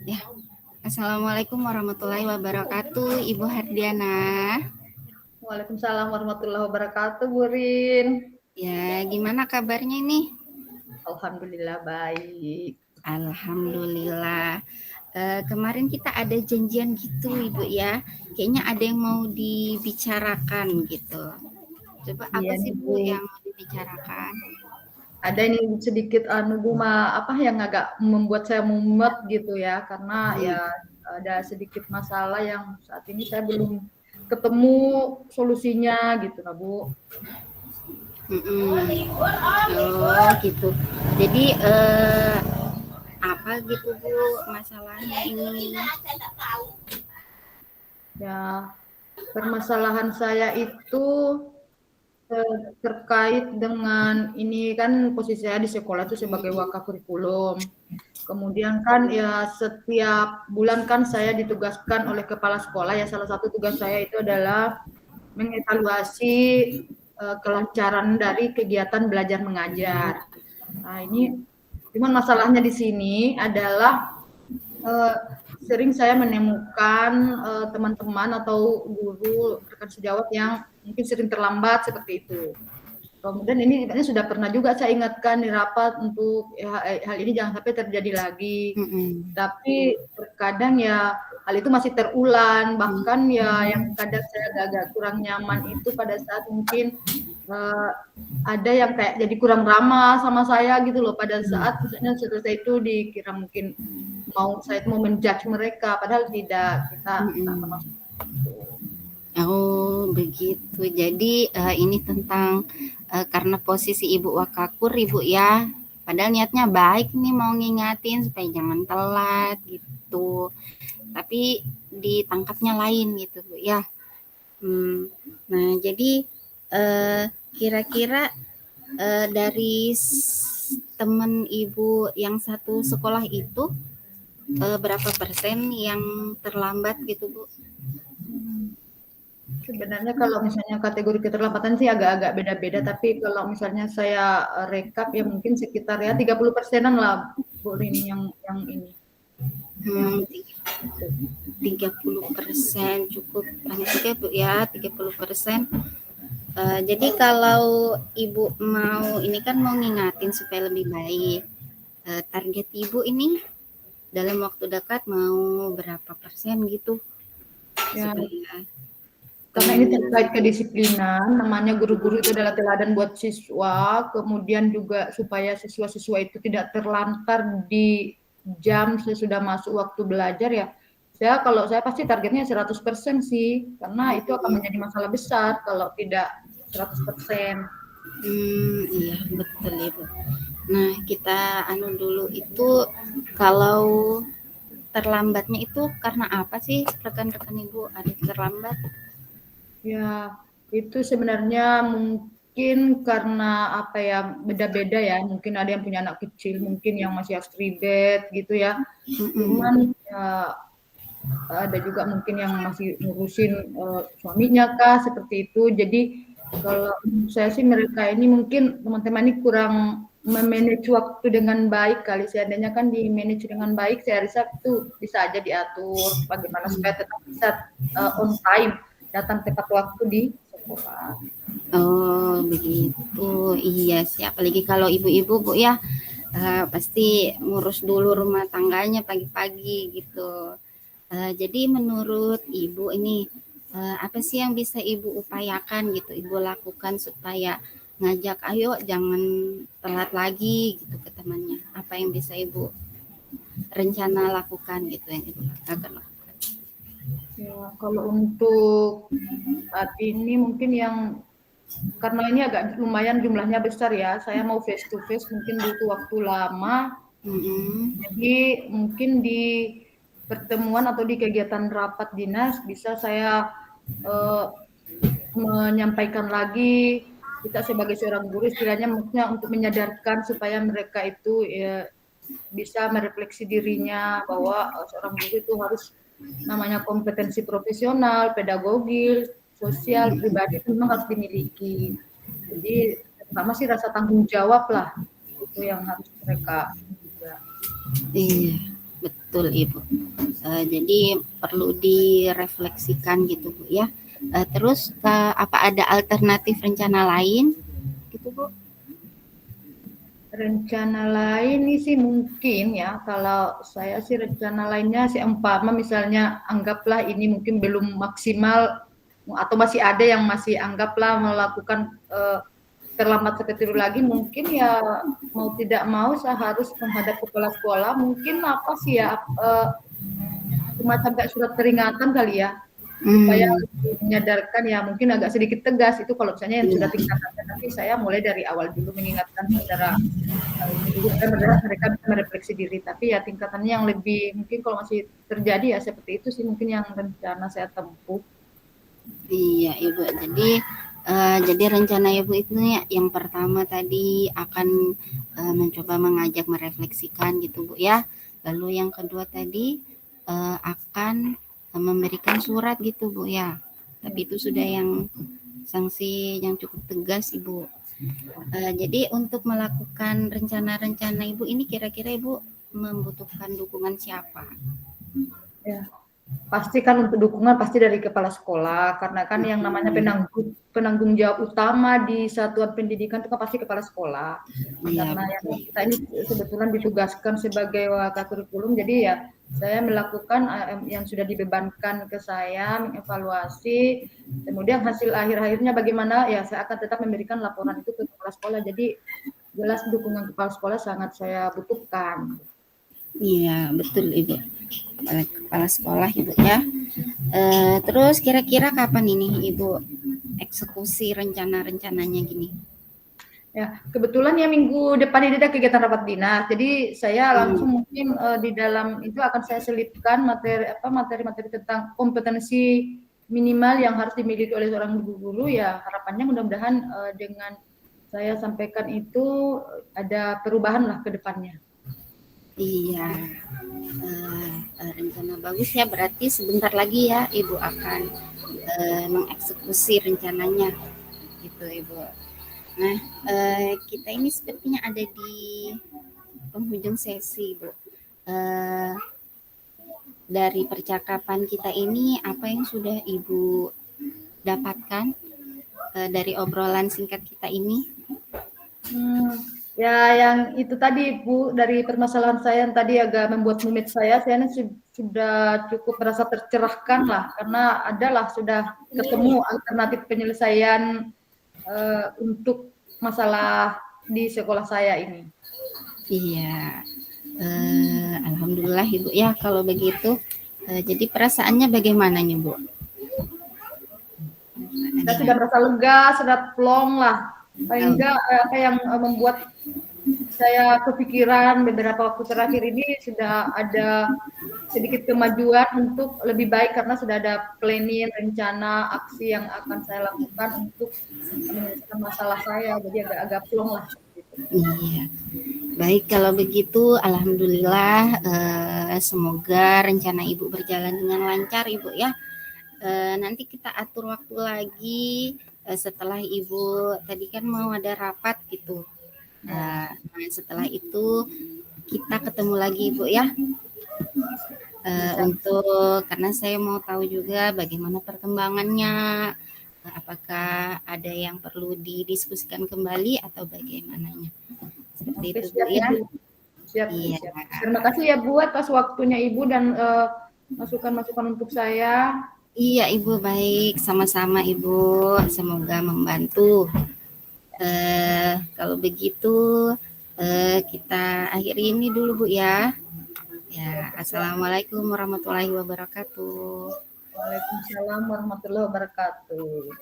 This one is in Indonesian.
Ya, Assalamualaikum warahmatullahi wabarakatuh, Ibu Hardiana. Waalaikumsalam warahmatullahi wabarakatuh, Bu Rin. Ya, gimana kabarnya nih? Alhamdulillah baik. Alhamdulillah. Kemarin kita ada janjian gitu, Ibu ya. Kayaknya ada yang mau dibicarakan gitu. Coba apa Iya sih nih, Bu Bu. yang mau dibicarakan? Ada ini sedikit Bu apa yang agak membuat saya mumet gitu ya, karena ya ada sedikit masalah yang saat ini saya belum ketemu solusinya gitu lah, Bu. Oh gitu. Jadi apa gitu Bu masalahnya ini? Ya, permasalahan saya itu terkait dengan ini kan posisi saya di sekolah itu sebagai wakakurikulum. Kemudian kan ya setiap bulan kan saya ditugaskan oleh kepala sekolah ya, salah satu tugas saya itu adalah mengevaluasi kelancaran dari kegiatan belajar mengajar. Nah, ini cuman masalahnya di sini adalah uh, sering saya menemukan teman-teman atau guru rekan sejawat yang mungkin sering terlambat seperti itu. Kemudian ini sudah pernah juga saya ingatkan di rapat untuk ya, hal ini jangan sampai terjadi lagi. Tapi terkadang ya hal itu masih terulang. Bahkan ya yang kadang saya agak kurang nyaman itu pada saat mungkin ada yang kayak jadi kurang ramah sama saya gitu loh. Pada saat misalnya selesai itu dikira mungkin saya mau menjudge mereka, padahal tidak. Kita tak termasuk itu. Oh begitu. Jadi ini tentang karena posisi Ibu wakakur Ibu ya. Padahal niatnya baik nih mau ngingatin supaya jangan telat gitu. Tapi ditangkapnya lain gitu Bu ya. Nah jadi kira-kira dari teman Ibu yang satu sekolah itu berapa persen yang terlambat gitu Bu? Sebenarnya kalau misalnya kategori keterlambatan sih agak-agak beda-beda, tapi kalau misalnya saya rekap ya mungkin sekitar ya 30%-an lah Bu Rini yang ini. Yang 30% cukup banyak juga Bu ya, 30%. Jadi kalau Ibu mau ini kan mau ngingatin supaya lebih baik. Target Ibu ini dalam waktu dekat mau berapa persen gitu? ya, Supaya karena ini terkait kedisiplinan, namanya guru-guru itu adalah teladan buat siswa, kemudian juga supaya siswa-siswa itu tidak terlantar di jam sesudah masuk waktu belajar ya. Kalau saya pasti targetnya 100% sih, karena itu akan menjadi masalah besar kalau tidak 100%. iya betul Ibu. Nah kita anu dulu itu kalau terlambatnya itu karena apa sih rekan-rekan Ibu ada terlambat? Ya, itu sebenarnya mungkin karena apa ya, beda-beda ya. Mungkin ada yang punya anak kecil, mungkin yang masih harus ribet gitu ya. Cuman ya ada juga mungkin yang masih ngurusin suaminya kah seperti itu. Jadi kalau saya sih mereka ini mungkin teman-teman ini kurang memanage waktu dengan baik kali. Seandainya kan di manage dengan baik, saya rasa itu bisa aja diatur bagaimana supaya tetap bisa on time datang tepat waktu di sekolah. Oh begitu, iya sih. Apalagi kalau ibu-ibu Bu ya, pasti ngurus dulu rumah tangganya pagi-pagi gitu. Jadi menurut Ibu ini apa sih yang bisa Ibu upayakan gitu, Ibu lakukan supaya ngajak ayo jangan telat lagi gitu ke temannya. Apa yang bisa Ibu rencana lakukan gitu yang Ibu akan lakukan? Ya, kalau untuk saat ini mungkin yang karena ini agak lumayan jumlahnya besar ya, saya mau face to face mungkin butuh waktu lama. Jadi mungkin di pertemuan atau di kegiatan rapat dinas bisa saya menyampaikan lagi kita sebagai seorang guru istilahnya maksudnya untuk menyadarkan supaya mereka itu ya bisa merefleksi dirinya bahwa seorang guru itu harus namanya kompetensi profesional, pedagogis, sosial, pribadi itu memang harus dimiliki. Jadi pertama sih rasa tanggung jawab lah itu yang harus mereka juga. Iya, betul Ibu. Jadi perlu direfleksikan gitu Bu ya. Terus apa ada alternatif rencana lain gitu Bu? Rencana lain ini sih mungkin ya, kalau saya sih rencana lainnya sih umpama misalnya anggaplah ini mungkin belum maksimal atau masih ada yang masih anggaplah melakukan terlambat seperti itu lagi, mungkin ya mau tidak mau saya harus menghadap kepala sekolah, mungkin apa sih ya, semacam kayak surat peringatan kali ya, supaya menyadarkan ya mungkin agak sedikit tegas itu kalau misalnya yang sudah tingkatannya, tapi saya mulai dari awal dulu mengingatkan secara ini dulu mereka bisa merefleksi diri, tapi ya tingkatannya yang lebih mungkin kalau masih terjadi ya seperti itu sih mungkin yang rencana saya tempuh. Iya Ibu, jadi rencana Ibu itu ya, yang pertama tadi akan mencoba mengajak merefleksikan gitu Bu ya. Lalu yang kedua tadi akan memberikan surat gitu Bu ya. Tapi itu sudah yang sanksi yang cukup tegas Ibu. Jadi untuk melakukan rencana-rencana Ibu ini kira-kira Ibu membutuhkan dukungan siapa? Ya. Pasti kan untuk dukungan pasti dari kepala sekolah, karena kan yang namanya penanggung jawab utama di satuan pendidikan itu kan pasti kepala sekolah. Iya, Karena yang kita ini kebetulan ditugaskan sebagai wakakurikulum, jadi ya saya melakukan yang sudah dibebankan ke saya, mengevaluasi, kemudian hasil akhir-akhirnya bagaimana ya saya akan tetap memberikan laporan itu ke kepala sekolah. Jadi jelas dukungan kepala sekolah sangat saya butuhkan. Iya, betul Ibu. Kepala sekolah Ibu ya. Terus kira-kira kapan ini Ibu eksekusi rencana-rencananya gini? Ya, kebetulan ya minggu depan ini ada kegiatan rapat dinas. Jadi saya langsung mungkin di dalam itu akan saya selipkan materi-materi tentang kompetensi minimal yang harus dimiliki oleh seorang guru ya. Harapannya mudah-mudahan dengan saya sampaikan itu ada perubahan lah ke depannya. Iya, rencana bagus ya. Berarti sebentar lagi ya Ibu akan mengeksekusi rencananya, gitu Ibu. Nah, kita ini sepertinya ada di penghujung sesi, Bu. Dari percakapan kita ini, apa yang sudah Ibu dapatkan dari obrolan singkat kita ini? Ya, yang itu tadi Bu, dari permasalahan saya yang tadi agak membuat rumit saya sudah cukup merasa tercerahkan lah, karena adalah sudah ketemu alternatif penyelesaian untuk masalah di sekolah saya ini. Iya, alhamdulillah Ibu ya kalau begitu. Jadi perasaannya bagaimana nih Bu? Saya sudah merasa lega, sudah plong lah. Paling enggak apa yang membuat saya kepikiran beberapa waktu terakhir ini sudah ada sedikit kemajuan untuk lebih baik karena sudah ada planning, rencana, aksi yang akan saya lakukan untuk menyelesaikan masalah saya. Jadi agak-agak plong lah. Iya, baik kalau begitu, alhamdulillah. Semoga rencana Ibu berjalan dengan lancar, Ibu ya. Nanti kita atur waktu lagi setelah Ibu tadi kan mau ada rapat gitu. Nah, setelah itu kita ketemu lagi Ibu ya. Karena saya mau tahu juga bagaimana perkembangannya, apakah ada yang perlu didiskusikan kembali atau bagaimananya. Seperti itu Bu ya. Siap, iya. Siap. Terima kasih ya Bu atas waktunya Ibu dan masukan-masukan untuk saya. Iya Ibu, baik, sama-sama Ibu, semoga membantu. Kalau begitu kita akhiri ini dulu Bu ya. Ya, assalamualaikum warahmatullahi wabarakatuh. Waalaikumsalam warahmatullahi wabarakatuh.